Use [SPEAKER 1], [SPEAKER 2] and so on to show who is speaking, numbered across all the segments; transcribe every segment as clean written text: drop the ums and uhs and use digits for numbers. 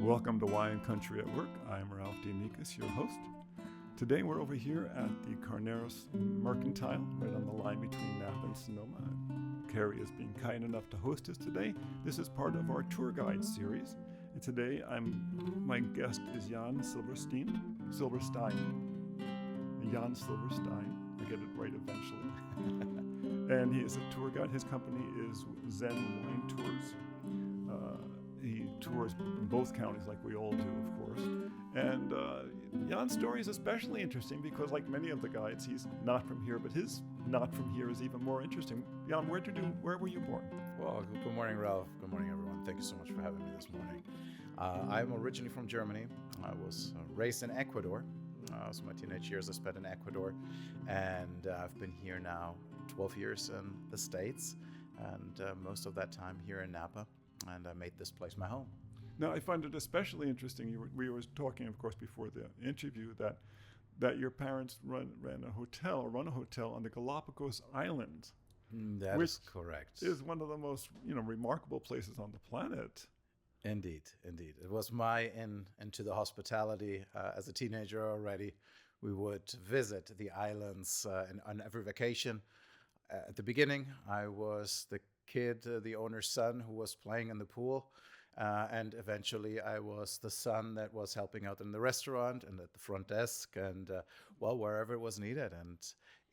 [SPEAKER 1] Welcome to Wine Country at Work. I'm Ralph DeAmicis, your host. Today we're over here at the Carneros Mercantile, right on the line between Napa and Sonoma. Carrie is being kind enough to host us today. This is part of our tour guide series. And today my guest is Jan Silberstein. Jan Silberstein. I get it right eventually. And he is a tour guide. His company is Zen Wine Tours. He tours both counties like we all do, of course. And Jan's story is especially interesting because, like many of the guides, he's not from here, but his not from here is even more interesting. Jan, where were you born?
[SPEAKER 2] Well, good morning, Ralph. Good morning, everyone. Thank you so much for having me this morning. I'm originally from Germany. I was raised in Ecuador. So my teenage years I spent in Ecuador, and I've been here now 12 years in the States, and most of that time here in Napa. And I made this place my home.
[SPEAKER 1] Now, I find it especially interesting. We were talking, of course, before the interview that your parents run a hotel on the Galapagos Islands.
[SPEAKER 2] That is correct.
[SPEAKER 1] Is one of the most remarkable places on the planet.
[SPEAKER 2] Indeed. It was my into the hospitality as a teenager already. We would visit the islands on every vacation. At the beginning, I was the kid, the owner's son, who was playing in the pool. And eventually I was the son that was helping out in the restaurant and at the front desk and, wherever it was needed. And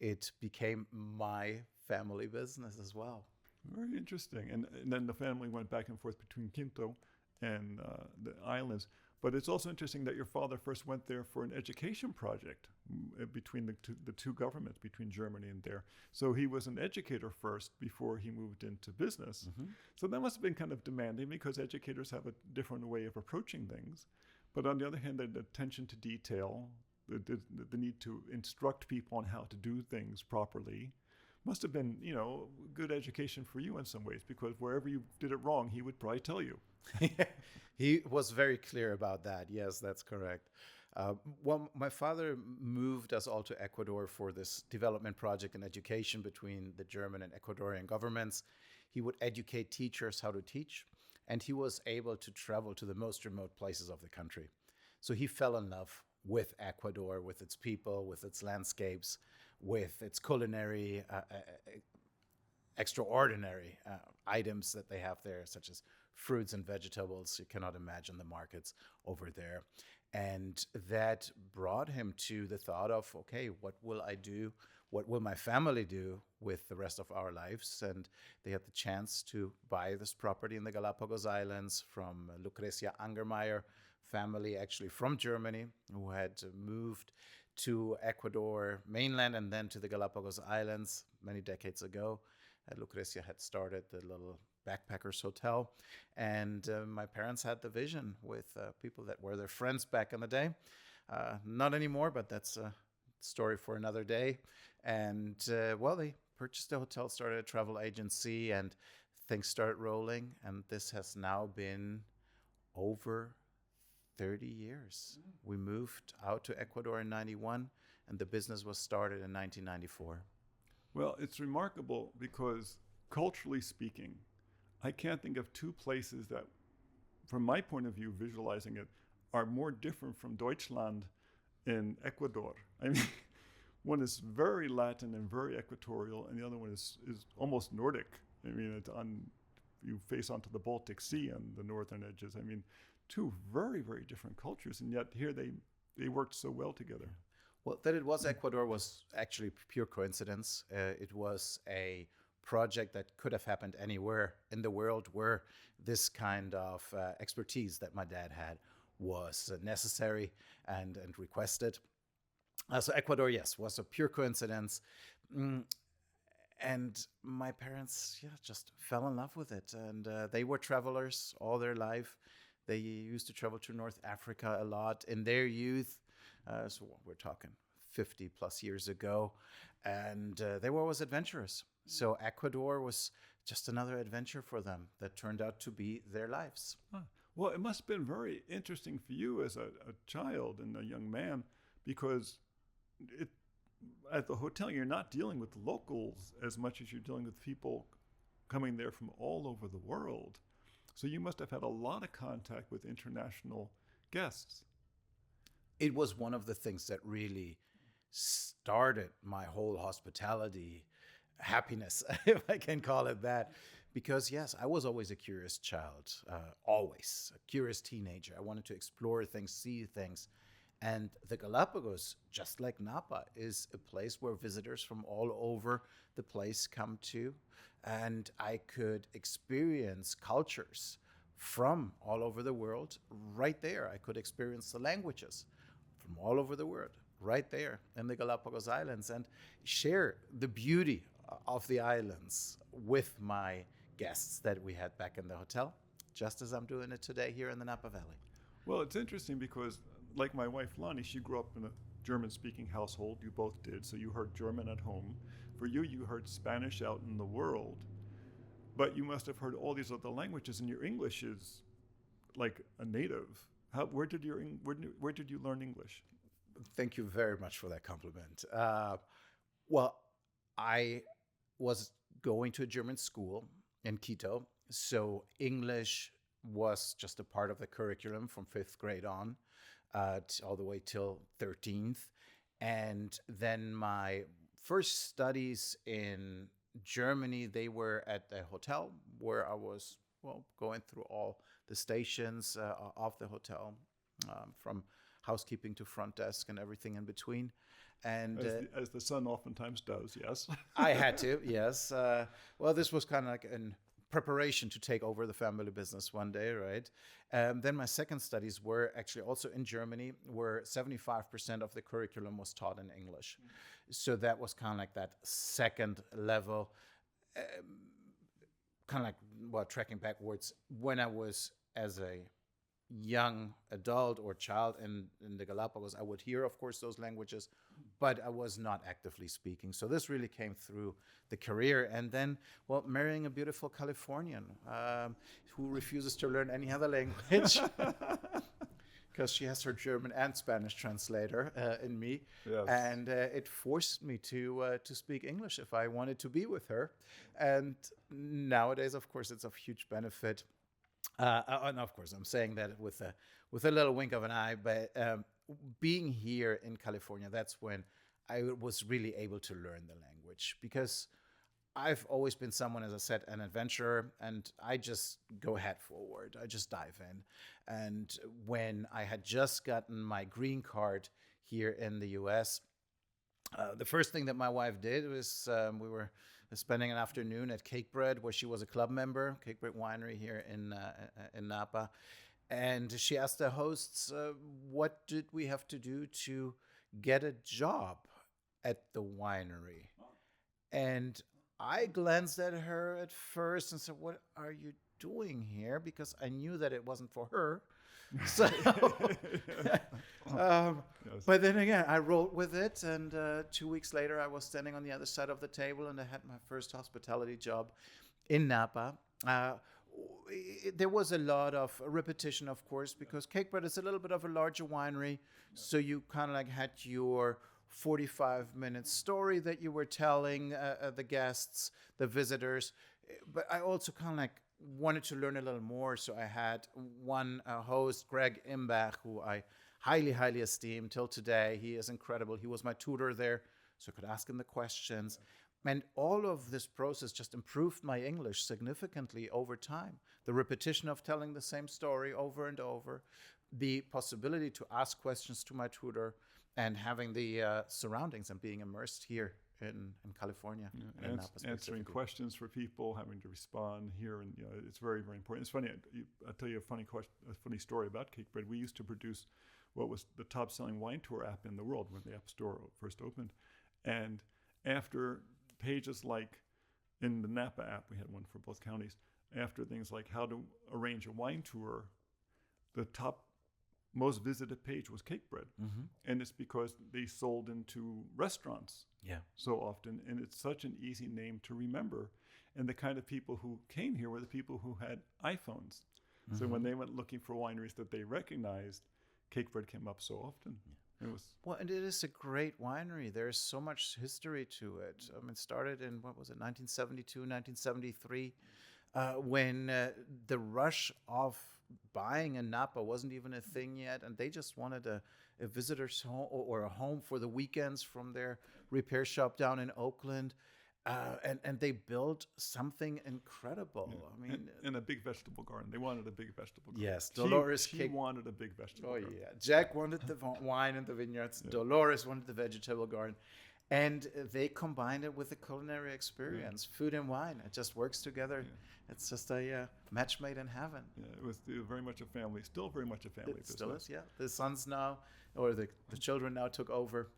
[SPEAKER 2] it became my family business as well.
[SPEAKER 1] Very interesting. And then the family went back and forth between Quinto and the islands. But it's also interesting that your father first went there for an education project between the two governments, between Germany and there. So he was an educator first before he moved into business. Mm-hmm. So that must have been kind of demanding because educators have a different way of approaching things. But on the other hand, the attention to detail, the need to instruct people on how to do things properly must have been, good education for you in some ways, because wherever you did it wrong, he would probably tell you.
[SPEAKER 2] He was very clear about that. Yes, that's correct. My father moved us all to Ecuador for this development project and education between the German and Ecuadorian governments. He would educate teachers how to teach, and he was able to travel to the most remote places of the country. So he fell in love with Ecuador, with its people, with its landscapes, with its culinary, extraordinary items that they have there, such as fruits and vegetables. You cannot imagine the markets over there. And that brought him to the thought of, okay, what will I do? What will my family do with the rest of our lives? And they had the chance to buy this property in the Galapagos Islands from Lucrecia Angermeyer family, actually from Germany, who had moved to Ecuador mainland and then to the Galapagos Islands many decades ago. Lucrecia had started the little backpackers hotel, and my parents had the vision with people that were their friends back in the day. Not anymore, but that's a story for another day. And they purchased the hotel, started a travel agency, and things started rolling. And this has now been over 30 years. We moved out to Ecuador in 91, and the business was started in 1994.
[SPEAKER 1] Well, it's remarkable because culturally speaking, I can't think of two places that, from my point of view, visualizing it, are more different from Deutschland and Ecuador. I mean, one is very Latin and very equatorial, and the other one is almost Nordic. I mean, you face onto the Baltic Sea on the northern edges. I mean, two very, very different cultures, and yet here they worked so well together.
[SPEAKER 2] Well, that it was Ecuador was actually pure coincidence. It was a project that could have happened anywhere in the world where this kind of expertise that my dad had was necessary and requested. So Ecuador, yes, was a pure coincidence. And my parents, just fell in love with it. And they were travelers all their life. They used to travel to North Africa a lot in their youth. So we're talking 50 plus years ago. And they were always adventurous. So Ecuador was just another adventure for them that turned out to be their lives.
[SPEAKER 1] Well, it must have been very interesting for you as a child and a young man, because at the hotel, you're not dealing with locals as much as you're dealing with people coming there from all over the world. So you must have had a lot of contact with international guests.
[SPEAKER 2] It was one of the things that really started my whole hospitality happiness, if I can call it that. Because, yes, I was always a curious child, always a curious teenager. I wanted to explore things, see things. And the Galapagos, just like Napa, is a place where visitors from all over the place come to. And I could experience cultures from all over the world right there. I could experience the languages from all over the world right there in the Galapagos Islands and share the beauty of the islands with my guests that we had back in the hotel, just as I'm doing it today here in the Napa Valley.
[SPEAKER 1] Well, it's interesting because, like my wife Lonnie, she grew up in a German-speaking household. You both did, so you heard German at home. For you, you heard Spanish out in the world, but you must have heard all these other languages, and your English is like a native. Where did you learn English?
[SPEAKER 2] Thank you very much for that compliment. Well, I was going to a German school in Quito, so English was just a part of the curriculum from 5th grade on, all the way till 13th. And then my first studies in Germany, they were at a hotel where I was, going through all the stations of the hotel, from housekeeping to front desk and everything in between. And
[SPEAKER 1] as the son oftentimes does, yes.
[SPEAKER 2] I had to, yes. This was kind of like in preparation to take over the family business one day, right? Then my second studies were actually also in Germany, where 75% of the curriculum was taught in English. So that was kind of like that second level, kind of like, tracking backwards. When I was as a young adult or child in the Galapagos, I would hear, of course, those languages, but I was not actively speaking. So this really came through the career. And then, marrying a beautiful Californian who refuses to learn any other language because she has her German and Spanish translator in me.
[SPEAKER 1] Yes.
[SPEAKER 2] And it forced me to speak English if I wanted to be with her. And nowadays, of course, it's of huge benefit. And of course, I'm saying that with a little wink of an eye, but being here in California, that's when I was really able to learn the language, because I've always been someone, as I said, an adventurer, and I just go head forward. I just dive in. And when I had just gotten my green card here in the U.S., the first thing that my wife did was we were spending an afternoon at Cakebread, where she was a club member, Cakebread Winery here in Napa. And she asked the hosts, what did we have to do to get a job at the winery? And I glanced at her at first and said, what are you doing here? Because I knew that it wasn't for her. So, but then again, I rolled with it, and 2 weeks later, I was standing on the other side of the table, and I had my first hospitality job in Napa. There was a lot of repetition, of course, because Cakebread is a little bit of a larger winery, so you kind of like had your 45-minute story that you were telling the guests, the visitors, but I also kind of like wanted to learn a little more. So I had one host, Greg Imbach, who I highly, highly esteem till today. He is incredible. He was my tutor there, so I could ask him the questions. And all of this process just improved my English significantly over time. The repetition of telling the same story over and over, the possibility to ask questions to my tutor, and having the surroundings and being immersed here in California.
[SPEAKER 1] Yeah, answering questions for people, having to respond here, and it's very, very important. It's funny. I'll tell you a funny story about Cakebread. We used to produce what was the top-selling wine tour app in the world when the App Store first opened, and after pages like in the Napa app, we had one for both counties. After things like how to arrange a wine tour, the top most visited page was Cakebread.
[SPEAKER 2] Mm-hmm.
[SPEAKER 1] And it's because they sold into restaurants so often, and it's such an easy name to remember. And the kind of people who came here were the people who had iPhones. Mm-hmm. So when they went looking for wineries that they recognized, Cakebread came up so often. Yeah.
[SPEAKER 2] And it is a great winery. There's so much history to it. I mean, it started in, 1972, 1973. when the rush of buying a Napa wasn't even a thing yet, and they just wanted a visitor's home or a home for the weekends from their repair shop down in Oakland. And they built something incredible.
[SPEAKER 1] Yeah.
[SPEAKER 2] I mean,
[SPEAKER 1] and a big vegetable garden. They wanted a big vegetable garden.
[SPEAKER 2] Yes, Dolores
[SPEAKER 1] she wanted a big vegetable garden.
[SPEAKER 2] yeah. Jack wanted the wine and the vineyards. Yeah. Dolores wanted the vegetable garden. And they combined it with the culinary experience, food and wine. It just works together. Yeah. It's just a match made in heaven.
[SPEAKER 1] Yeah, it was very much a family, still very much a family business.
[SPEAKER 2] Still is, yeah. The sons now, or the children now took over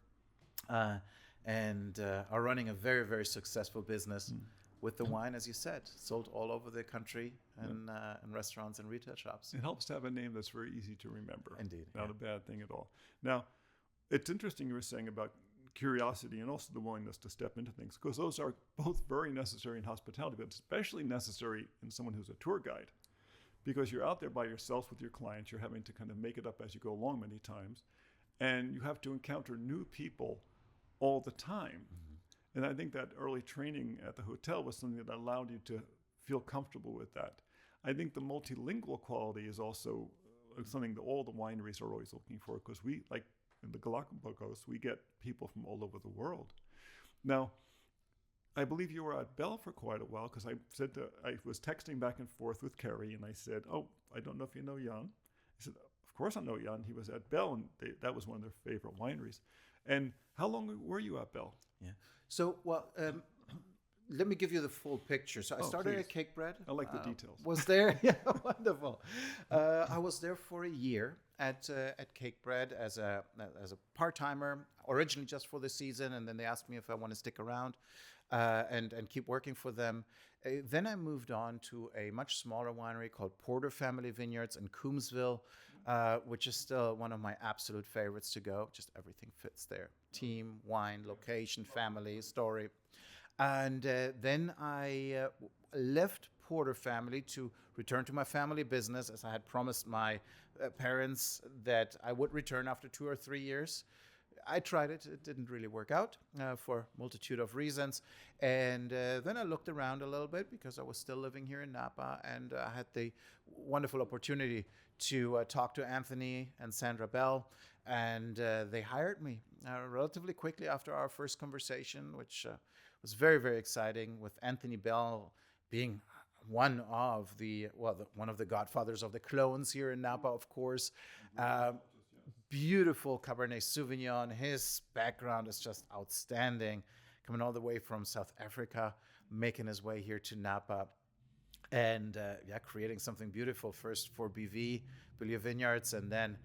[SPEAKER 2] and are running a very, very successful business with the wine, as you said, sold all over the country and in restaurants and retail shops.
[SPEAKER 1] It helps to have a name that's very easy to remember.
[SPEAKER 2] Indeed.
[SPEAKER 1] Not a bad thing at all. Now, it's interesting you were saying about curiosity and also the willingness to step into things, because those are both very necessary in hospitality, but especially necessary in someone who's a tour guide, because you're out there by yourself with your clients. You're having to kind of make it up as you go along many times, and you have to encounter new people all the time. And I think that early training at the hotel was something that allowed you to feel comfortable with that. I think the multilingual quality is also something that all the wineries are always looking for, because we, like in the Galapagos, we get people from all over the world. Now, I believe you were at Bell for quite a while, because I was texting back and forth with Kerry, and I said, "Oh, I don't know if you know Jan." He said, "Of course I know Jan. He was at Bell, and that was one of their favorite wineries." And how long were you at Bell?
[SPEAKER 2] Yeah. So, let me give you the full picture. So I started
[SPEAKER 1] please.
[SPEAKER 2] at Cakebread.
[SPEAKER 1] I like the details.
[SPEAKER 2] Was there? Yeah, wonderful. I was there for a year at Cakebread as a part-timer, originally just for the season, and then they asked me if I want to stick around and keep working for them. Then I moved on to a much smaller winery called Porter Family Vineyards in Coombsville, which is still one of my absolute favorites to go. Just everything fits there. Team, wine, location, family, story. And then I left Porter Family to return to my family business, as I had promised my parents that I would return after 2 or 3 years. I tried it. It didn't really work out for a multitude of reasons. And then I looked around a little bit, because I was still living here in Napa, and I had the wonderful opportunity to talk to Anthony and Sandra Bell, and they hired me relatively quickly after our first conversation, which was very, very exciting, with Anthony Bell being one of the godfathers of the clones here in Napa, of course. Beautiful Cabernet Sauvignon. His background is just outstanding, coming all the way from South Africa, making his way here to Napa, and creating something beautiful, first for BV, Beaulieu Vineyards, and then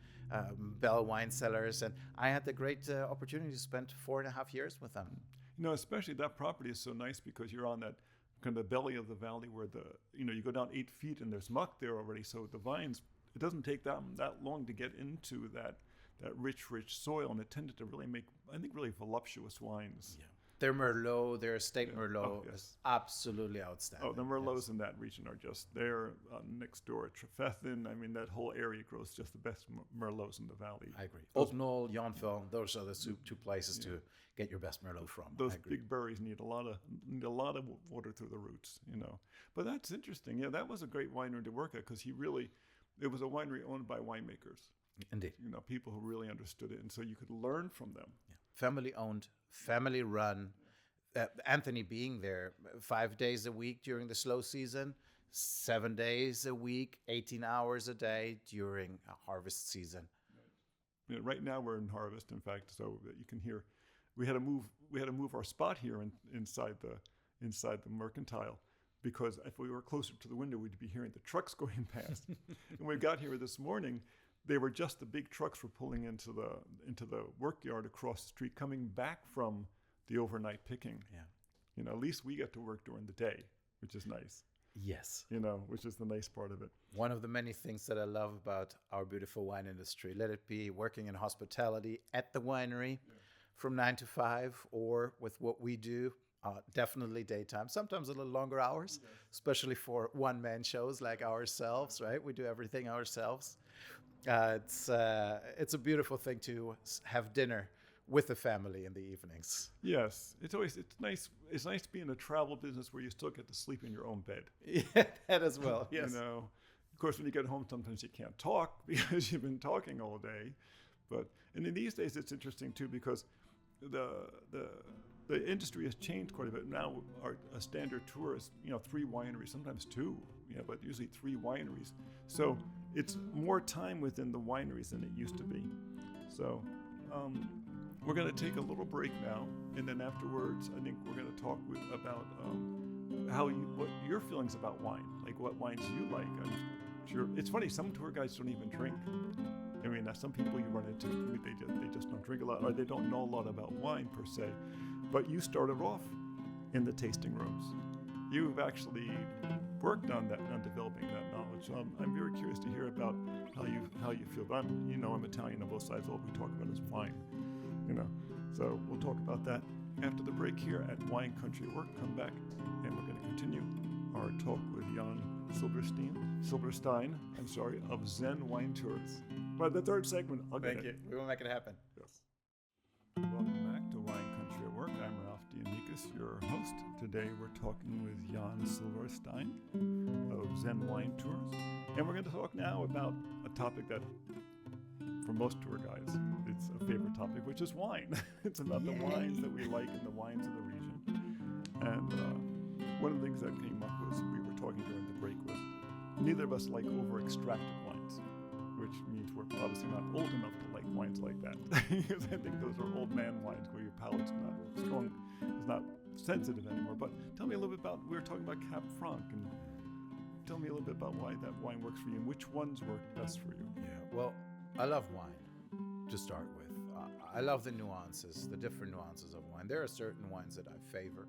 [SPEAKER 2] Bell Wine Cellars. And I had the great opportunity to spend 4.5 years with them.
[SPEAKER 1] You know, especially that property is so nice, because you're on that kind of belly of the valley where you go down 8 feet and there's muck there already. So the vines, it doesn't take that long to get into that rich soil, and it tended to really make, I think, really voluptuous wines.
[SPEAKER 2] Yeah. Their Merlot, their estate Merlot is absolutely outstanding.
[SPEAKER 1] Oh, the Merlots in that region are just, they're next door at Trefethen. I mean, that whole area grows just the best Merlots in the valley.
[SPEAKER 2] I agree. Oaknoll, Yountville, those are the two places to get your best Merlot from.
[SPEAKER 1] Those big berries need a lot of water through the roots, But that's interesting. Yeah, that was a great winery to work at, because it was a winery owned by winemakers.
[SPEAKER 2] Indeed.
[SPEAKER 1] People who really understood it, and so you could learn from them.
[SPEAKER 2] Yeah. Family owned, family run. Anthony being there 5 days a week during the slow season, 7 days a week, 18 hours a day during a harvest season.
[SPEAKER 1] Right. Right now we're in harvest, in fact, so that you can hear. We had to move our spot here inside the Mercantile, because if we were closer to the window, we'd be hearing the trucks going past. And we got here this morning. They were just the big trucks were pulling into the workyard across the street, coming back from the overnight picking.
[SPEAKER 2] Yeah.
[SPEAKER 1] At least we get to work during the day, which is nice.
[SPEAKER 2] Yes.
[SPEAKER 1] Which is the nice part of it.
[SPEAKER 2] One of the many things that I love about our beautiful wine industry, let it be working in hospitality at the winery from 9 to 5, or with what we do, definitely daytime, sometimes a little longer hours, especially for one-man shows like ourselves, right? We do everything ourselves. It's a beautiful thing to have dinner with the family in the evenings.
[SPEAKER 1] Yes, it's nice. It's nice to be in a travel business where you still get to sleep in your own bed.
[SPEAKER 2] Yeah, that as well. Yes.
[SPEAKER 1] You know, of course, when you get home, sometimes you can't talk because you've been talking all day. And in these days, it's interesting too because the industry has changed quite a bit. Now, a standard tour is 3 wineries, sometimes 2, but usually 3 wineries. So it's more time within the wineries than it used to be. So we're going to take a little break now, and then afterwards, I think we're going to talk about what your feelings about wine, like what wines you like. I'm sure it's funny. Some tour guides don't even drink. I mean, some people you run into, they just don't drink a lot, or they don't know a lot about wine per se. But you started off in the tasting rooms. You've actually worked on developing that knowledge. So I'm very curious to hear about how you feel. But I'm Italian on both sides. All we talk about is wine. So we'll talk about that after the break here at Wine Country at Work. Come back, and we're going to continue our talk with Jan Silberstein, of Zen Wine Tours. But the third segment, I'll get
[SPEAKER 2] Thank you. We will make it happen.
[SPEAKER 1] Yes. Welcome back to Wine Country at Work. I'm Ralph DeAmicis, your host. Today we're talking with Jan Silberstein of Zen Wine Tours. And we're going to talk now about a topic that, for most tour guides, it's a favorite topic, which is wine. It's about the wines that we like and the wines of the region. And one of the things that came up was, we were talking during the break, was neither of us like over-extracted wines, which means we're obviously not old enough to like wines like that. Because I think those are old man wines where your palate's not strong, it's not sensitive anymore. But tell me a little bit about, we were talking about Cab Franc, and tell me a little bit about why that wine works for you and which ones work best for you.
[SPEAKER 2] Yeah, well, I love wine to start with. I love the nuances, the different nuances of wine. There are certain wines that I favor,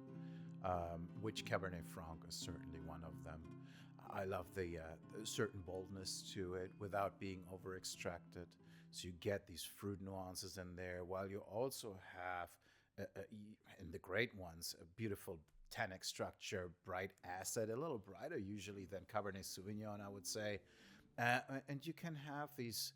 [SPEAKER 2] which Cabernet Franc is certainly one of them. I love the certain boldness to it without being over-extracted. So you get these fruit nuances in there, while you also have, in the great ones, a beautiful tannic structure, bright acid, a little brighter usually than Cabernet Sauvignon, I would say. And you can have these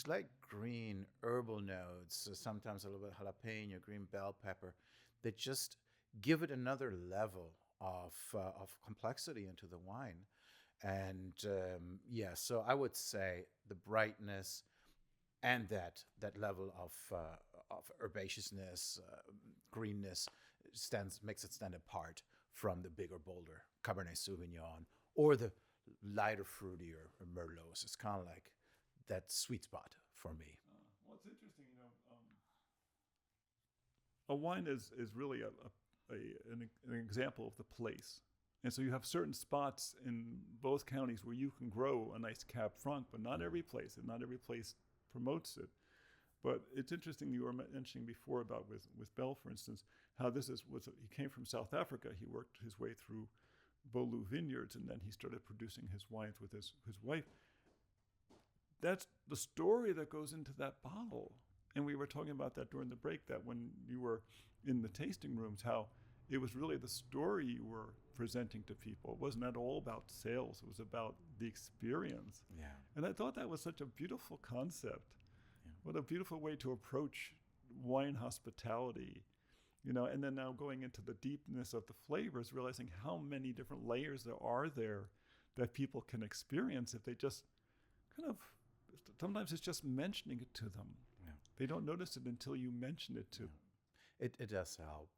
[SPEAKER 2] light green herbal notes, sometimes a little bit jalapeno, green bell pepper, that just give it another level of complexity into the wine. And so I would say the brightness and that level of herbaceousness, greenness makes it stand apart from the bigger, bolder Cabernet Sauvignon or the lighter, fruitier Merlots. It's kind of like that sweet spot for me.
[SPEAKER 1] Well, it's interesting, a wine is really an example of the place. And so you have certain spots in both counties where you can grow a nice Cab Franc, but not every place, and not every place promotes it. But it's interesting, you were mentioning before about with Bell, for instance, how he came from South Africa. He worked his way through Bolu vineyards, and then he started producing his wines with his wife. That's the story that goes into that bottle. And we were talking about that during the break, that when you were in the tasting rooms, how it was really the story you were presenting to people. It wasn't at all about sales. It was about the experience.
[SPEAKER 2] Yeah.
[SPEAKER 1] And I thought that was such a beautiful concept.
[SPEAKER 2] Yeah.
[SPEAKER 1] What a beautiful way to approach wine hospitality. And then now going into the deepness of the flavors, realizing how many different layers there are there that people can experience if they just sometimes it's just mentioning it to them.
[SPEAKER 2] Yeah.
[SPEAKER 1] They don't notice it until you mention it to them.
[SPEAKER 2] It does help.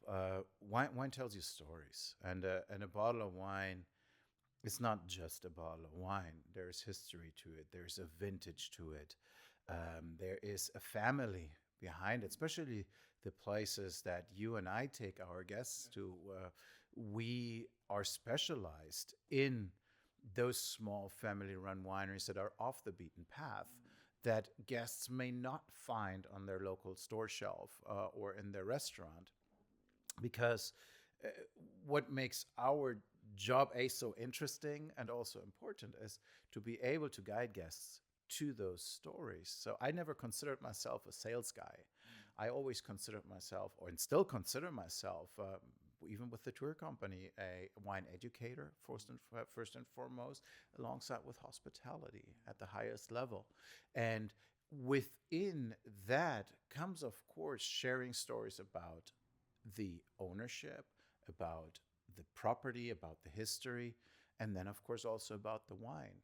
[SPEAKER 2] Wine tells you stories, and a bottle of wine, it's not just a bottle of wine. There's history to it. There's a vintage to it. There is a family behind it, especially the places that you and I take our guests to. We are specialized in those small family-run wineries that are off the beaten path, that guests may not find on their local store shelf or in their restaurant. Because what makes our job so interesting and also important is to be able to guide guests to those stories. So I never considered myself a sales guy. I always considered myself, and still consider myself, even with the tour company, a wine educator, first and foremost, alongside with hospitality at the highest level. And within that comes, of course, sharing stories about the ownership, about the property, about the history, and then, of course, also about the wine.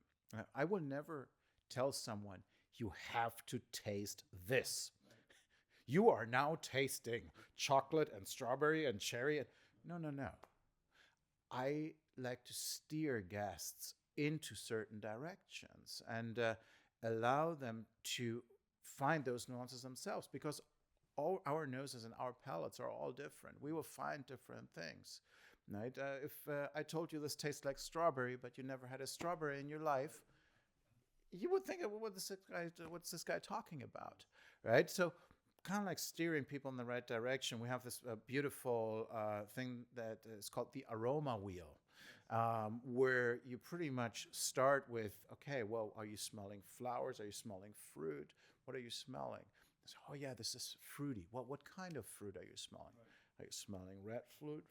[SPEAKER 2] I will never tell someone, you have to taste this. You are now tasting chocolate and strawberry and cherry. No, no, no. I like to steer guests into certain directions and allow them to find those nuances themselves, because all our noses and our palates are all different. We will find different things. Right? If I told you this tastes like strawberry, but you never had a strawberry in your life, you would think, well, what's this guy talking about, right? So kind of like steering people in the right direction. We have this beautiful thing that is called the aroma wheel, where you pretty much start with, okay, well, are you smelling flowers? Are you smelling fruit? What are you smelling? So, oh yeah, this is fruity. What kind of fruit are you smelling? Right. Are you smelling red fruit,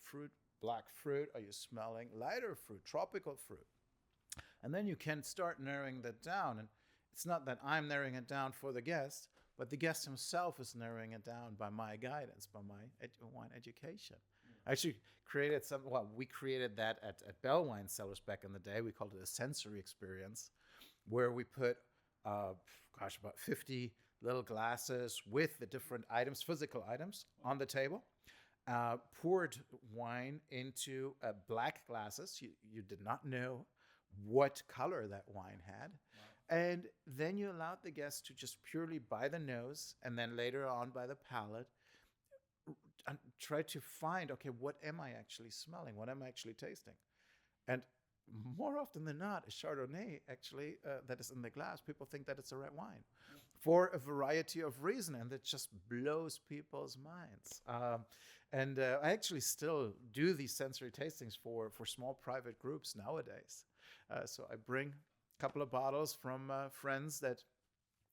[SPEAKER 2] black fruit? Are you smelling lighter fruit, tropical fruit? And then you can start narrowing that down. And it's not that I'm narrowing it down for the guest, but the guest himself is narrowing it down by my guidance, by my wine education. I actually created we created that at Bell Wine Cellars back in the day. We called it a sensory experience, where we put, about 50 little glasses with the different items, physical items, on the table. Poured wine into black glasses. You did not know what color that wine had. Wow. And then you allowed the guests to just purely by the nose, and then later on by the palate, and try to find, okay, what am I actually smelling? What am I actually tasting? And more often than not, a Chardonnay actually that is in the glass, people think that it's a red wine for a variety of reasons, and it just blows people's minds. And I actually still do these sensory tastings for small private groups nowadays. So I bring a couple of bottles from friends that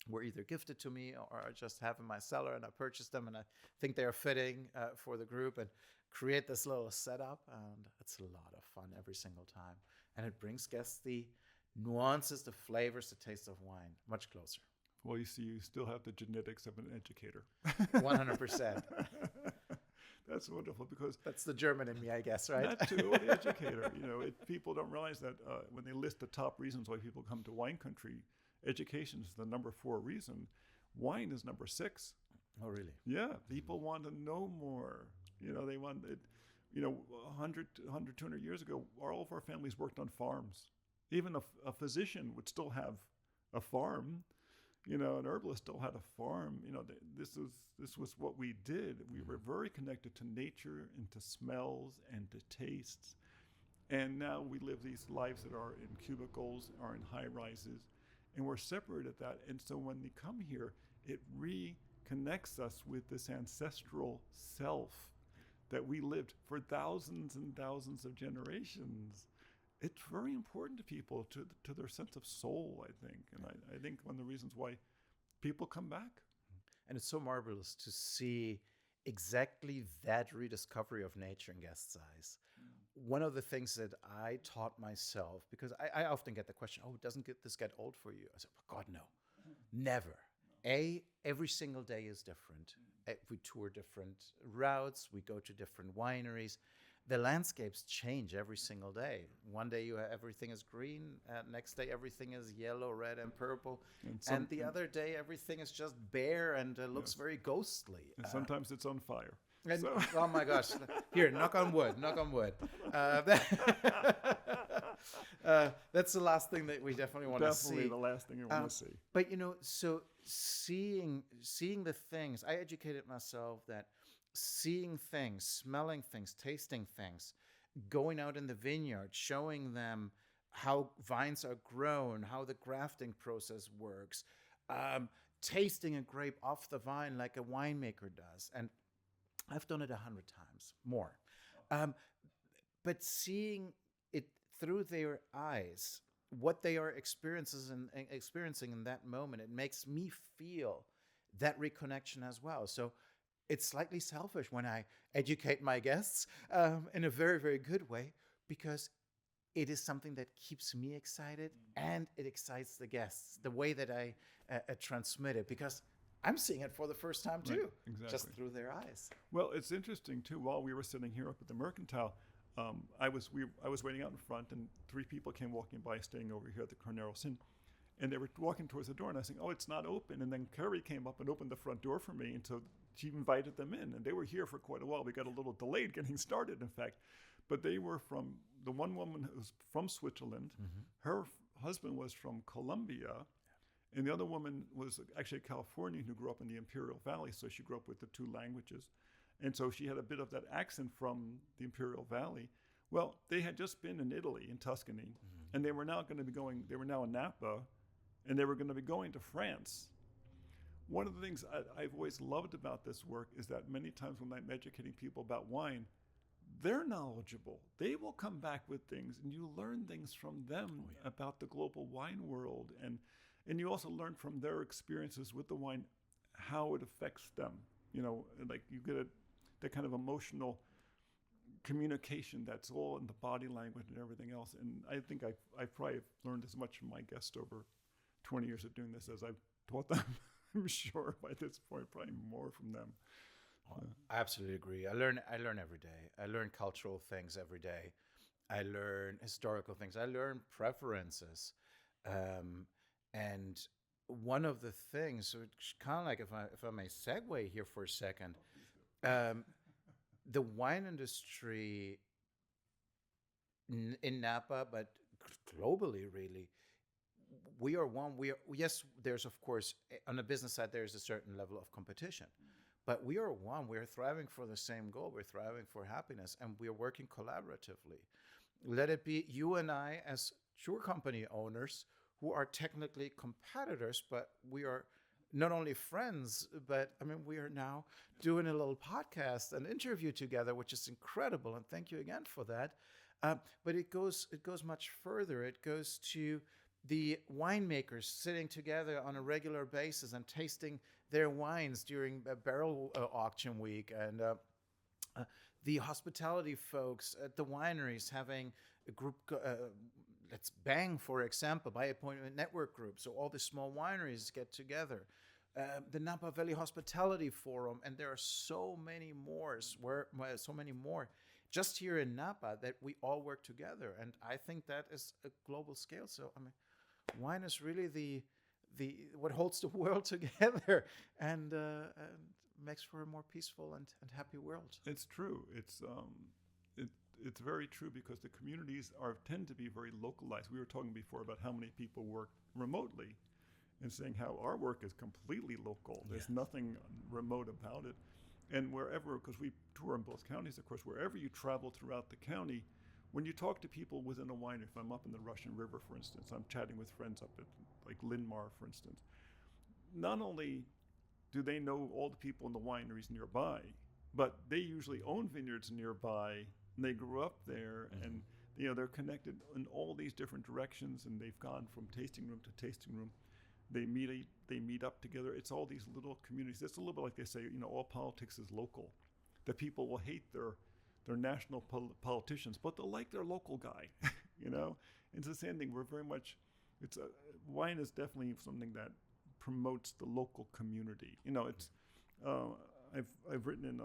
[SPEAKER 2] were either gifted to me or I just have in my cellar, and I purchase them and I think they are fitting for the group, and create this little setup, and it's a lot of fun every single time. And it brings guests the nuances, the flavors, the taste of wine much closer.
[SPEAKER 1] Well, you see, you still have the genetics of an educator.
[SPEAKER 2] 100%.
[SPEAKER 1] That's wonderful, because
[SPEAKER 2] that's the German in me, I guess, right?
[SPEAKER 1] That too, the educator. People don't realize that when they list the top reasons why people come to wine country, education is the number 4 reason. Wine is number 6.
[SPEAKER 2] Oh, really?
[SPEAKER 1] Yeah, people want to know more. They want it. 100, 200 years ago, all of our families worked on farms. Even a physician would still have a farm. An herbalist still had a farm. This was what we did. We were very connected to nature and to smells and to tastes. And now we live these lives that are in cubicles, are in high rises, and we're separated that. And so when they come here, it reconnects us with this ancestral self that we lived for thousands and thousands of generations. It's very important to people, to their sense of soul, I think. And I think one of the reasons why people come back.
[SPEAKER 2] And it's so marvelous to see exactly that rediscovery of nature in guests' eyes. One of the things that I taught myself, because I often get the question, doesn't this get old for you? I said, oh, God, no, never. Every single day is different. We tour different routes. We go to different wineries. The landscapes change every single day. One day everything is green. Next day everything is yellow, red, and purple. And the other day everything is just bare and looks very ghostly.
[SPEAKER 1] And sometimes it's on fire.
[SPEAKER 2] And, oh my gosh! Here, knock on wood. Knock on wood. That's the last thing that we definitely want to see.
[SPEAKER 1] Definitely the last thing we want to see.
[SPEAKER 2] But so seeing the things, I educated myself that seeing things, smelling things, tasting things, going out in the vineyard, showing them how vines are grown, how the grafting process works, tasting a grape off the vine like a winemaker does, and I've done it 100 times more. But seeing it through their eyes, what they are experiencing in that moment, it makes me feel that reconnection as well. So it's slightly selfish when I educate my guests in a very, very good way, because it is something that keeps me excited, and it excites the guests, the way that I transmit it, because I'm seeing it for the first time too,
[SPEAKER 1] exactly.
[SPEAKER 2] just through their eyes.
[SPEAKER 1] Well, it's interesting too. While we were sitting here up at the Mercantile, I was waiting out in front, and 3 people came walking by, staying over here at the Carnero Inn, and they were walking towards the door, and I was saying, "Oh, it's not open." And then Carrie came up and opened the front door for me, and so she invited them in, and they were here for quite a while. We got a little delayed getting started, in fact, but they were from the one woman was from Switzerland, her husband was from Colombia. And the other woman was actually a Californian who grew up in the Imperial Valley, so she grew up with the 2 languages. And so she had a bit of that accent from the Imperial Valley. Well, they had just been in Italy, in Tuscany, and they were now in Napa, and they were going to be going to France. One of the things I've always loved about this work is that many times when I'm educating people about wine, they're knowledgeable. They will come back with things, and you learn things from them about the global wine world. And you also learn from their experiences with the wine, how it affects them. Like you get that kind of emotional communication that's all in the body language and everything else. And I think I've probably learned as much from my guests over 20 years of doing this as I've taught them. I'm sure by this point, probably more from them.
[SPEAKER 2] I absolutely agree. I learn every day. I learn cultural things every day. I learn historical things. I learn preferences. And one of the things, which kind of like, if I may segue here for a second, the wine industry in Napa, but globally, really, we are one. Yes, there's of course on the business side there's a certain level of competition, but we are one. We're thriving for the same goal. We're thriving for happiness, and we're working collaboratively. Let it be you and I as tour company owners, who are technically competitors, but we are not only friends, but I mean, we are now doing a little podcast, an interview together, which is incredible. And thank you again for that. But it goes much further. It goes to the winemakers sitting together on a regular basis and tasting their wines during a barrel auction week, and the hospitality folks at the wineries having a group. Let's Bang, for example, by appointment network group. So all the small wineries get together. The Napa Valley Hospitality Forum, and there are so many more. Just here in Napa that we all work together, and I think that is a global scale. So I mean, wine is really the what holds the world together, and makes for a more peaceful and happy world.
[SPEAKER 1] It's true. It's very true, because the communities tend to be very localized. We were talking before about how many people work remotely, and saying how our work is completely local. There's nothing remote about it. And wherever, because we tour in both counties, of course, wherever you travel throughout the county, when you talk to people within a winery, if I'm up in the Russian River, for instance, I'm chatting with friends up at like Linmar, for instance, not only do they know all the people in the wineries nearby, but they usually own vineyards nearby, and they grew up there, and they're connected in all these different directions, and they've gone from tasting room to tasting room. They meet up together. It's all these little communities. It's a little bit like they say, all politics is local. That people will hate their national politicians, but they'll like their local guy. It's the same thing. We're very much. Wine is definitely something that promotes the local community. It's. I've written in.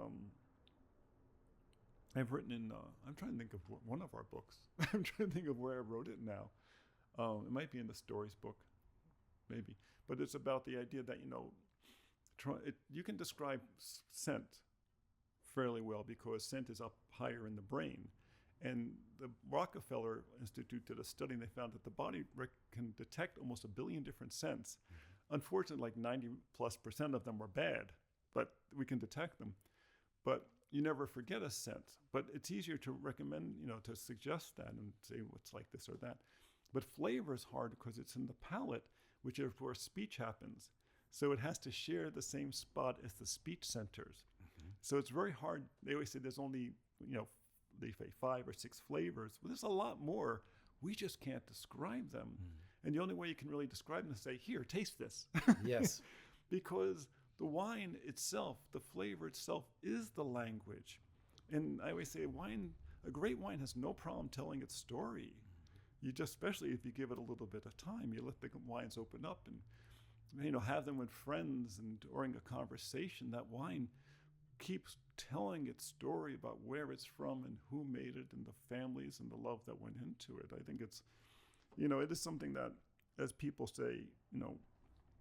[SPEAKER 1] I'm trying to think of one of our books. I'm trying to think of where I wrote it now. It might be in the stories book, maybe. But it's about the idea that, you can describe scent fairly well, because scent is up higher in the brain. And the Rockefeller Institute did a study, and they found that the body can detect almost 1 billion different scents. Unfortunately, like 90+% of them are bad, but we can detect them. But you never forget a scent. But it's easier to recommend, to suggest that and say what's like this or that. But flavor is hard because it's in the palate, which is where speech happens. So it has to share the same spot as the speech centers. So it's very hard. They always say there's only, they say 5 or 6 flavors. Well, there's a lot more. We just can't describe them. And the only way you can really describe them is say, here, taste this.
[SPEAKER 2] Yes.
[SPEAKER 1] Because the wine itself, the flavor itself, is the language. And I always say a great wine has no problem telling its story. you just, especially if you give it a little bit of time, you let the wines open up and, have them with friends, and during a conversation, that wine keeps telling its story about where it's from and who made it and the families and the love that went into it. I think it's, it is something that, as people say,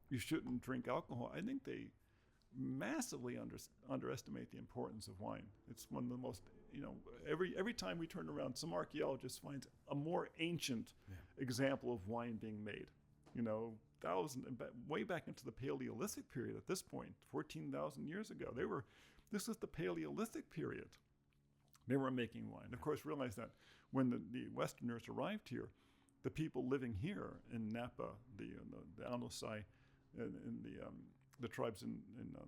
[SPEAKER 1] you shouldn't drink alcohol. I think they massively underestimate the importance of wine. It's one of the most, every time we turn around, some archaeologist finds a more ancient example of wine being made. Way back into the Paleolithic period at this point, 14,000 years ago. This is the Paleolithic period. They were making wine. Of course, realize that when the Westerners arrived here, the people living here in Napa, the Anosai, and the tribes in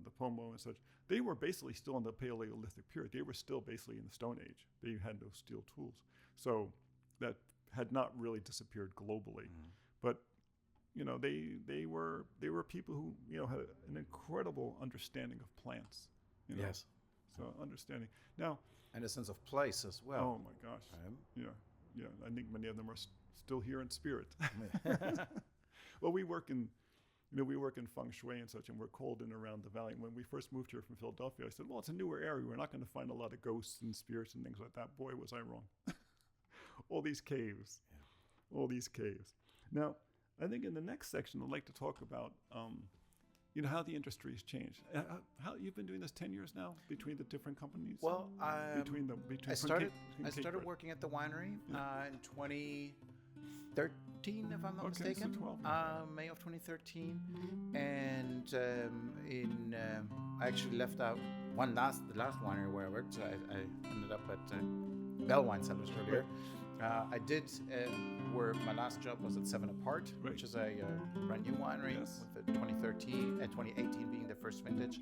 [SPEAKER 1] the Pomo and such, they were basically still in the Paleolithic period. They were still basically in the Stone Age. They had no steel tools. So that had not really disappeared globally. But they were people who had an incredible understanding of plants.
[SPEAKER 2] Yes.
[SPEAKER 1] So understanding now,
[SPEAKER 2] and a sense of place as well.
[SPEAKER 1] Oh my gosh. Yeah. I think many of them are still here in spirit. Well, we work in feng shui and such, and we're called in around the valley. When we first moved here from Philadelphia, I said, well, it's a newer area. We're not going to find a lot of ghosts and spirits and things like that. Boy, was I wrong. All these caves. Now, I think in the next section, I'd like to talk about, how the industry has changed. How you've been doing this 10 years now between the different companies?
[SPEAKER 2] Well, I started working at the winery in 2013, if I'm not mistaken.
[SPEAKER 1] So 12.
[SPEAKER 2] May of 2013, and I actually left out the last winery where I worked. So I ended up at Bell Wine Cellars earlier. I did where my last job was at 7 Apart, which is a brand new winery with the 2013 and 2018 being their first vintage.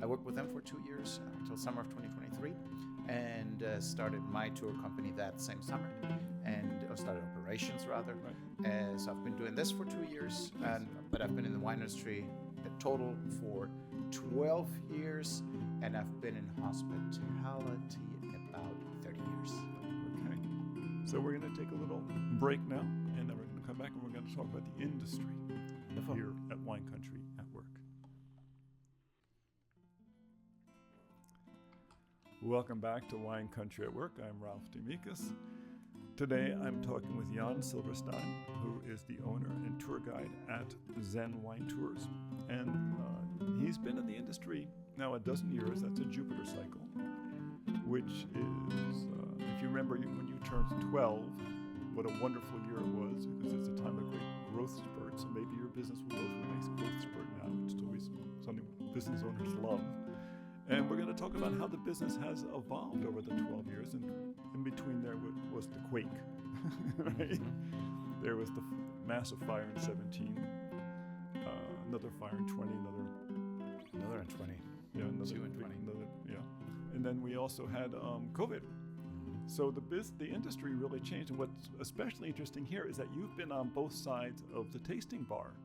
[SPEAKER 2] I worked with them for 2 years until summer of 2023, and started my tour company that same summer, and started operations rather. So I've been doing this for 2 years, but I've been in the wine industry a total for 12 years, and I've been in hospitality about 30 years.
[SPEAKER 1] So we're going to take a little break now, and then we're going to come back and we're going to talk about the industry here at Wine Country at Work. Welcome back to Wine Country at Work. I'm Ralph DeAmicis. Today I'm talking with Jan Silberstein, who is the owner and tour guide at Zen Wine Tours. And he's been in the industry now a dozen years. That's a Jupiter cycle, which is, if you remember when you turned 12, what a wonderful year it was, because it's a time of great growth spurt. So maybe your business will go through a nice growth spurt now, which is always something business owners love. And we're going to talk about how the business has evolved over the 12 years. And in between there was the quake, right? There was the massive fire in 17, another fire in 20,
[SPEAKER 2] Another in 20.
[SPEAKER 1] Yeah, another
[SPEAKER 2] 2 in 20.
[SPEAKER 1] And then we also had COVID. So the industry really changed. And what's especially interesting here is that you've been on both sides of the tasting bar.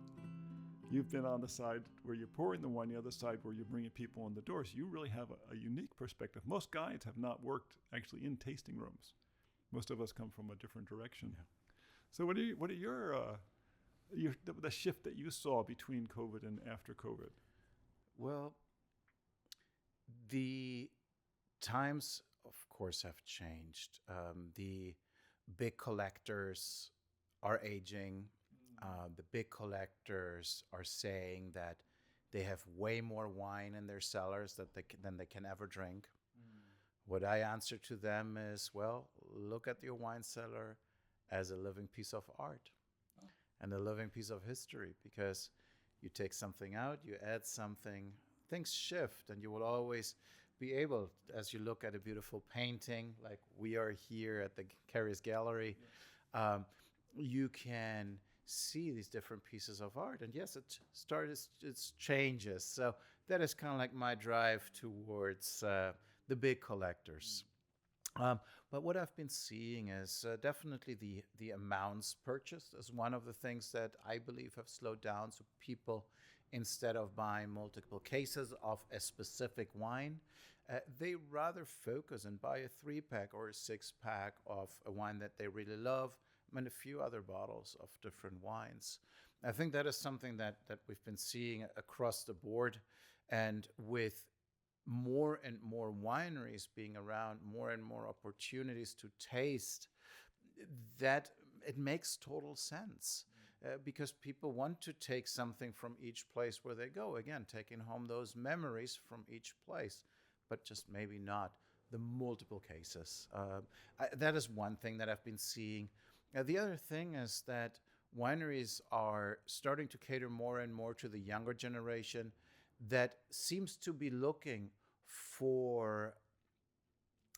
[SPEAKER 1] You've been on the side where you're pouring the wine, the other side where you're bringing people in the door. So you really have a unique perspective. Most guides have not worked actually in tasting rooms. Most of us come from a different direction. Yeah. So what are your the shift that you saw between COVID and after COVID?
[SPEAKER 2] Well, the times, of course, have changed. The big collectors are aging. The big collectors are saying that they have way more wine in their cellars than they can ever drink. What I answer to them is, well, look at your wine cellar as a living piece of art and a living piece of history, because you take something out, you add something, things shift, and you will always be able, as you look at a beautiful painting, like we are here at the Carrier's Gallery, you can see these different pieces of art. And yes, it changes. So that is kind of like my drive towards the big collectors. But what I've been seeing is definitely the amounts purchased is one of the things that I believe have slowed down. So people, instead of buying multiple cases of a specific wine, they rather focus and buy a 3-pack or a 6-pack of a wine that they really love, and a few other bottles of different wines. I think that is something that we've been seeing across the board, and with more and more wineries being around, more and more opportunities to taste, that it makes total sense. Because people want to take something from each place where they go. Again, taking home those memories from each place, but just maybe not the multiple cases. That is one thing that I've been seeing. The other thing is that wineries are starting to cater more and more to the younger generation that seems to be looking for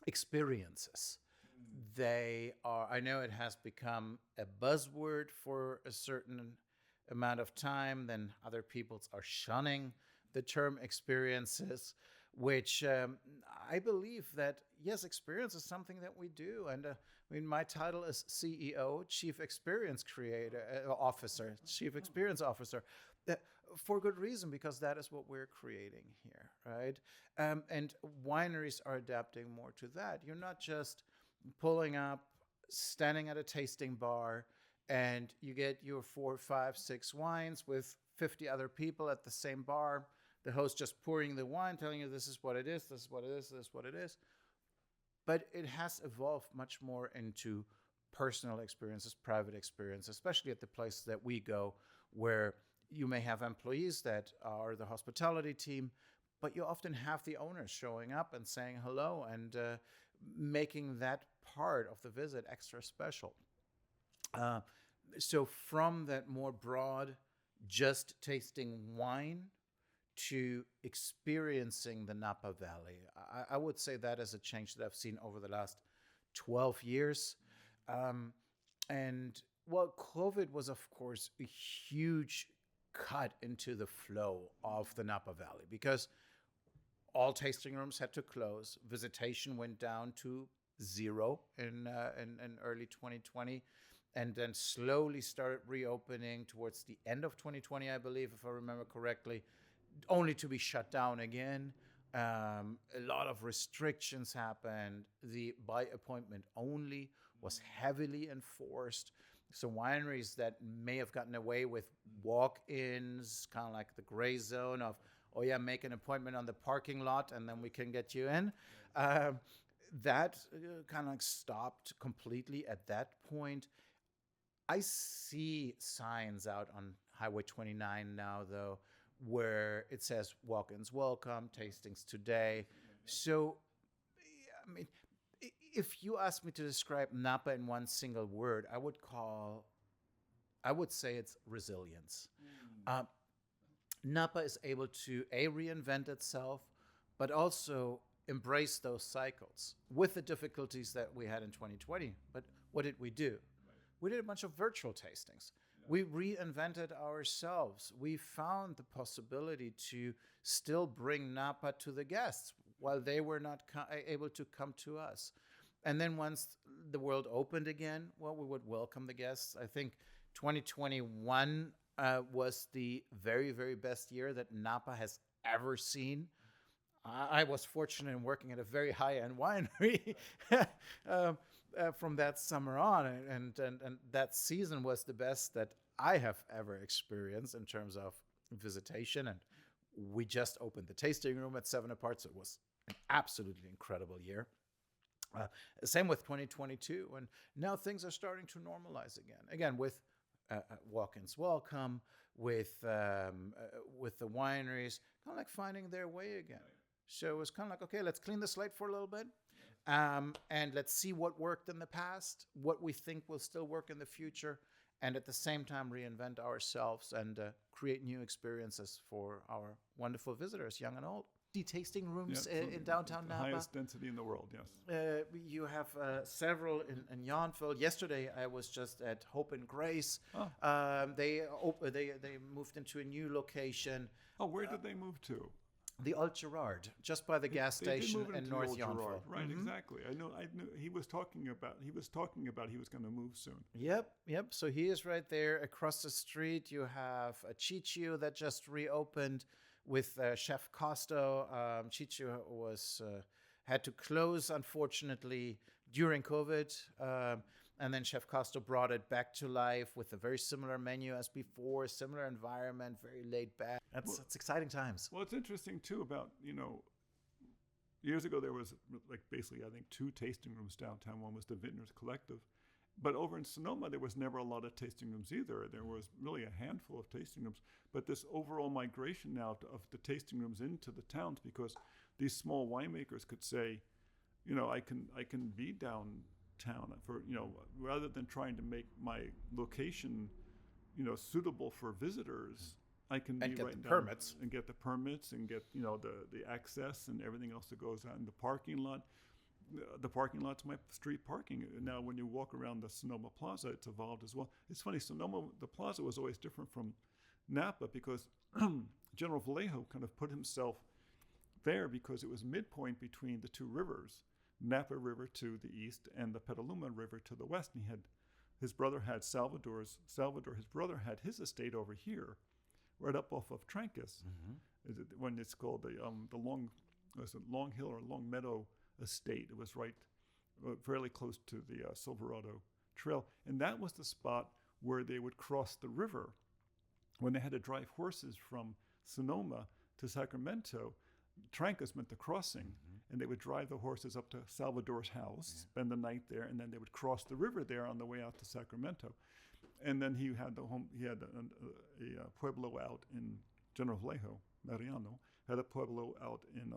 [SPEAKER 2] experiences. They are, I know it has become a buzzword for a certain amount of time, then other people are shunning the term experiences, which I believe that, yes, experience is something that we do. And I mean, my title is CEO, Chief Experience Officer, Chief Experience Officer, for good reason, because that is what we're creating here, right? And wineries are adapting more to that. You're not just pulling up, standing at a tasting bar, and you get your 4, 5, 6 wines with 50 other people at the same bar. The host just pouring the wine, telling you this is what it is, this is what it is, this is what it is. But it has evolved much more into personal experiences, private experience, especially at the places that we go, where you may have employees that are the hospitality team, but you often have the owners showing up and saying hello and making that part of the visit extra special. So from that more broad, just tasting wine to experiencing the Napa Valley, I would say that is a change that I've seen over the last 12 years. And well, COVID was, of course, a huge cut into the flow of the Napa Valley because all tasting rooms had to close. Visitation went down to 0 in early 2020, and then slowly started reopening towards the end of 2020, I believe, if I remember correctly, only to be shut down again. A lot of restrictions happened. The by appointment only was heavily enforced. So wineries that may have gotten away with walk-ins, kind of like the gray zone of, oh yeah, make an appointment on the parking lot and then we can get you in. That kind of like stopped completely at that point. I see signs out on Highway 29 now, though, where it says walk-ins welcome, tastings today. So, I mean, if you ask me to describe Napa in one single word, I would say it's resilience. Napa is able to reinvent itself, but also embrace those cycles with the difficulties that we had in 2020. But what did we do? We did a bunch of virtual tastings. We reinvented ourselves. We found the possibility to still bring Napa to the guests while they were not able to come to us. And then once the world opened again, well, we would welcome the guests. I think 2021 was the very, very best year that Napa has ever seen. I was fortunate in working at a very high-end winery from that summer on, and that season was the best that I have ever experienced in terms of visitation. And we just opened the tasting room at 7 Apart, so it was an absolutely incredible year. Same with 2022, and now things are starting to normalize again. Again, with walk-ins welcome, with the wineries, kind of like finding their way again. So it was kind of like, okay, let's clean the slate for a little bit, and let's see what worked in the past, what we think will still work in the future, and at the same time reinvent ourselves and create new experiences for our wonderful visitors, young and old. Tasting rooms in downtown Napa.
[SPEAKER 1] Highest density in the world, yes.
[SPEAKER 2] You have several in Yountville. Yesterday, I was just at Hope and Grace. Oh. They moved into a new location.
[SPEAKER 1] Oh, where did they move to?
[SPEAKER 2] The Old Gerard, just by the gas station in North Yountville.
[SPEAKER 1] Right, exactly. I knew he was talking about he was going to move soon.
[SPEAKER 2] Yep. So he is right there across the street. You have a Ciccio that just reopened with Chef Costo. Ciccio was had to close, unfortunately, during COVID. And then Chef Costo brought it back to life with a very similar menu as before, similar environment, very laid back. That's exciting times.
[SPEAKER 1] Well, it's interesting too about, years ago there was like basically I think 2 tasting rooms downtown. One was the Vintners Collective. But over in Sonoma, there was never a lot of tasting rooms either. There was really a handful of tasting rooms. But this overall migration now of the tasting rooms into the towns, because these small winemakers could say, I can be downtown for, rather than trying to make my location, suitable for visitors. I can
[SPEAKER 2] and
[SPEAKER 1] be
[SPEAKER 2] get
[SPEAKER 1] right
[SPEAKER 2] the
[SPEAKER 1] down
[SPEAKER 2] permits.
[SPEAKER 1] and get the permits and get the access and everything else that goes out in the parking lot. The parking lot's my street parking. Now, when you walk around the Sonoma Plaza, it's evolved as well. It's funny, Sonoma, the plaza was always different from Napa because General Vallejo kind of put himself there because it was midpoint between the 2 rivers, Napa River to the east and the Petaluma River to the west. And his brother had his brother had his estate over here, right up off of Trancas. When it's called the Long Hill or Long Meadow estate. It was right fairly close to the Silverado Trail. And that was the spot where they would cross the river. When they had to drive horses from Sonoma to Sacramento, Trancas meant the crossing. And they would drive the horses up to Salvador's house, spend the night there, and then they would cross the river there on the way out to Sacramento. And then he had a pueblo out in General Vallejo, Mariano, had a pueblo out in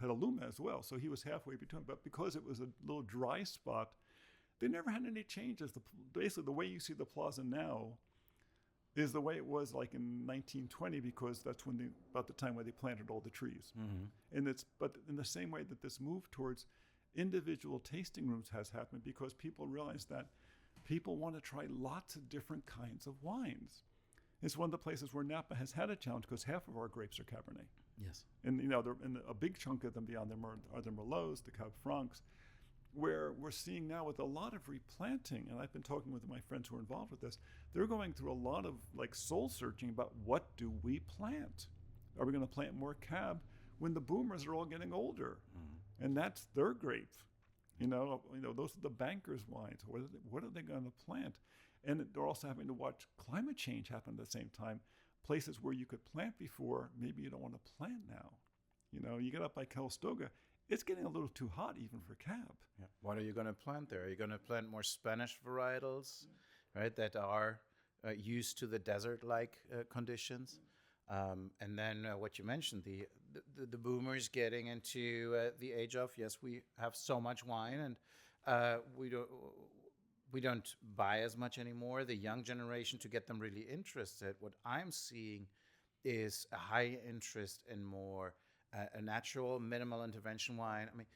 [SPEAKER 1] Petaluma as well. So he was halfway between. But because it was a little dry spot, they never had any changes. Basically, the way you see the plaza now is the way it was like in 1920, because that's about the time when they planted all the trees. But in the same way that this move towards individual tasting rooms has happened, because people realize that people want to try lots of different kinds of wines. It's one of the places where Napa has had a challenge because half of our grapes are Cabernet.
[SPEAKER 2] Yes.
[SPEAKER 1] And a big chunk of them beyond them are the Merlots, the Cab Francs, where we're seeing now with a lot of replanting, and I've been talking with my friends who are involved with this, they're going through a lot of like soul searching about what do we plant? Are we going to plant more Cab when the boomers are all getting older? And that's their grape. Those are the bankers' wines. What are they going to plant? And they're also having to watch climate change happen at the same time. Places where you could plant before, maybe you don't want to plant now. You get up by Calistoga, it's getting a little too hot even for Cab.
[SPEAKER 2] Yeah. What are you going to plant there? Are you going to plant more Spanish varietals, right, that are used to the desert-like conditions? And then what you mentioned, the boomers getting into the age of, yes, we have so much wine, and we don't buy as much anymore. The young generation, to get them really interested, what I'm seeing is a high interest in more a natural, minimal intervention wine. I mean,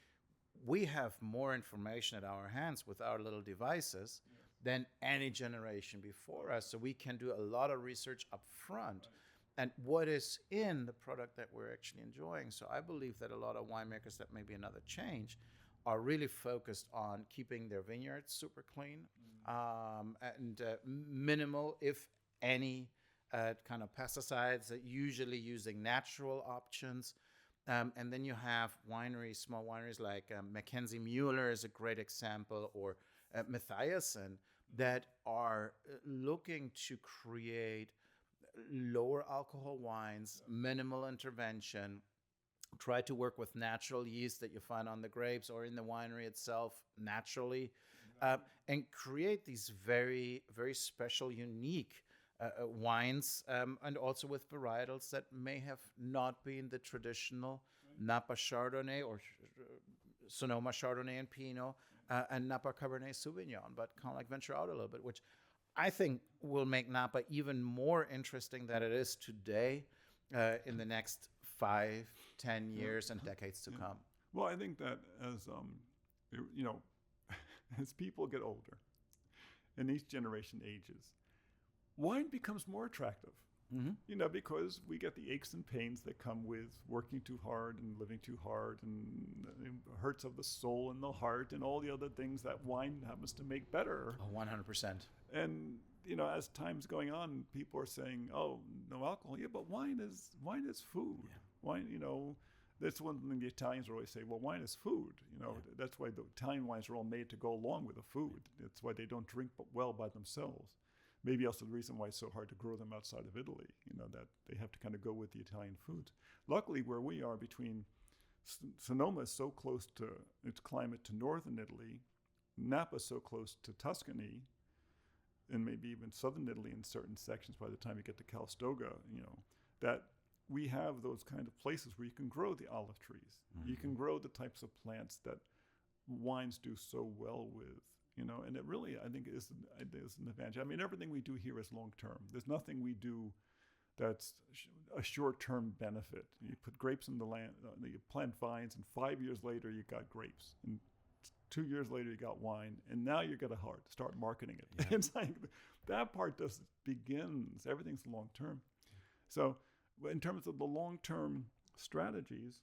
[SPEAKER 2] we have more information at our hands with our little devices than any generation before us. So we can do a lot of research up front and what is in the product that we're actually enjoying. So I believe that a lot of winemakers, that may be another change, are really focused on keeping their vineyards super clean and minimal, if any, kind of pesticides, usually using natural options. And then you have wineries, small wineries like Mackenzie Mueller is a great example, or Mathiasen, that are looking to create lower alcohol wines, minimal intervention, try to work with natural yeast that you find on the grapes or in the winery itself naturally, and create these very, very special, unique wines, and also with varietals that may have not been the traditional Napa Chardonnay or Sonoma Chardonnay and Pinot and Napa Cabernet Sauvignon, but kind of like venture out a little bit, which I think will make Napa even more interesting than it is today in the next 5, 10 years and decades to come.
[SPEAKER 1] Well, I think that as as people get older and each generation ages, wine becomes more attractive. Because we get the aches and pains that come with working too hard and living too hard and hurts of the soul and the heart and all the other things that wine happens to make better.
[SPEAKER 2] Oh, 100%.
[SPEAKER 1] And as time's going on, people are saying, "Oh, no alcohol." Yeah, but wine is food. Yeah. Wine, that's one thing the Italians always say, well, wine is food. That's why the Italian wines are all made to go along with the food. That's why they don't drink well by themselves. Maybe also the reason why it's so hard to grow them outside of Italy, that they have to kind of go with the Italian foods. Luckily, where we are between Sonoma is so close to its climate to northern Italy, Napa is so close to Tuscany, and maybe even southern Italy in certain sections by the time you get to Calistoga, that we have those kind of places where you can grow the olive trees. Mm-hmm. You can grow the types of plants that wines do so well with, and it really, I think, is an advantage. I mean, everything we do here is long-term. There's nothing we do that's a short-term benefit. You put grapes in the land, you plant vines, and 5 years later you got grapes. And 2 years later you got wine, and now you're going to start marketing it. Yeah. It's like that part just begins. Everything's long-term. So in terms of the long-term strategies,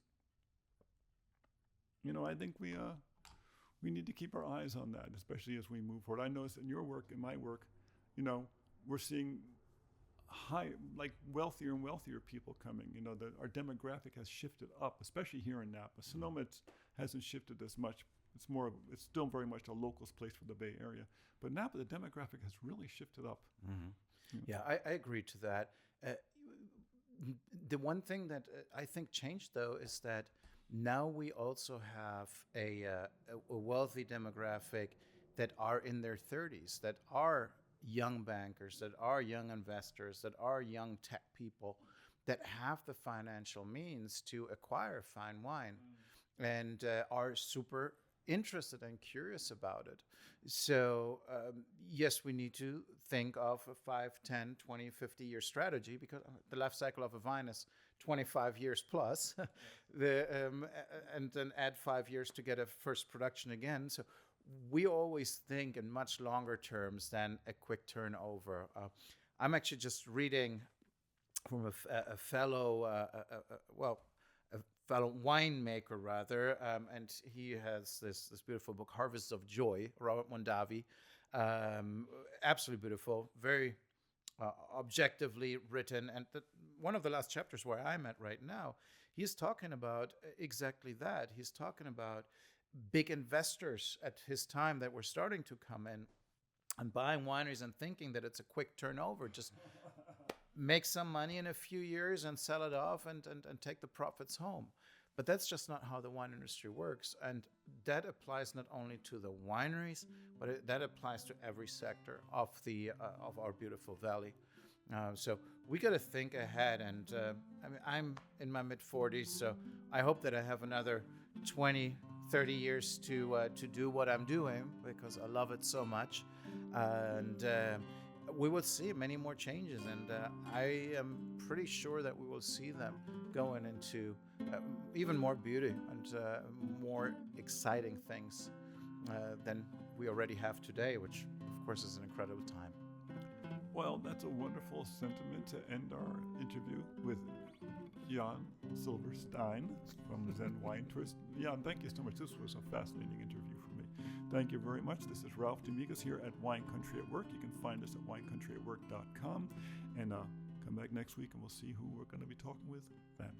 [SPEAKER 1] I think we need to keep our eyes on that, especially as we move forward. I notice in your work, in my work, we're seeing wealthier and wealthier people coming. Our demographic has shifted up, especially here in Napa. Sonoma hasn't shifted as much. It's still very much a locals place for the Bay Area. But Napa, the demographic has really shifted up.
[SPEAKER 2] Mm-hmm. Yeah, I agree to that. The one thing that I think changed, though, is that now we also have a wealthy demographic that are in their 30s, that are young bankers, that are young investors, that are young tech people, that have the financial means to acquire fine wine and are super interested and curious about it. So yes, we need to think of a 5, 10, 20, 50-year strategy, because the life cycle of a vine is 25 years plus, and then add 5 years to get a first production again. So we always think in much longer terms than a quick turnover. I'm actually just reading from a fellow winemaker, rather, and he has this beautiful book, Harvests of Joy, Robert Mondavi. Absolutely beautiful, very objectively written. And one of the last chapters where I'm at right now, he's talking about exactly that. He's talking about big investors at his time that were starting to come in and buying wineries and thinking that it's a quick turnover, just make some money in a few years and sell it off and take the profits home. But that's just not how the wine industry works. And that applies not only to the wineries, but that applies to every sector of our beautiful valley. So we got to think ahead. And I'm in my mid-40s, so I hope that I have another 20, 30 years to do what I'm doing, because I love it so much. And we will see many more changes, and I am pretty sure that we will see them going into even more beauty and more exciting things than we already have today, which of course is an incredible time.
[SPEAKER 1] Well, that's a wonderful sentiment to end our interview with Jan Silberstein from Zen Wine Tours. Jan, thank you so much. This was a fascinating interview for me. Thank you very much. This is Ralph DeAmicis here at Wine Country at Work. You can find us at winecountryatwork.com. And come back next week and we'll see who we're going to be talking with then.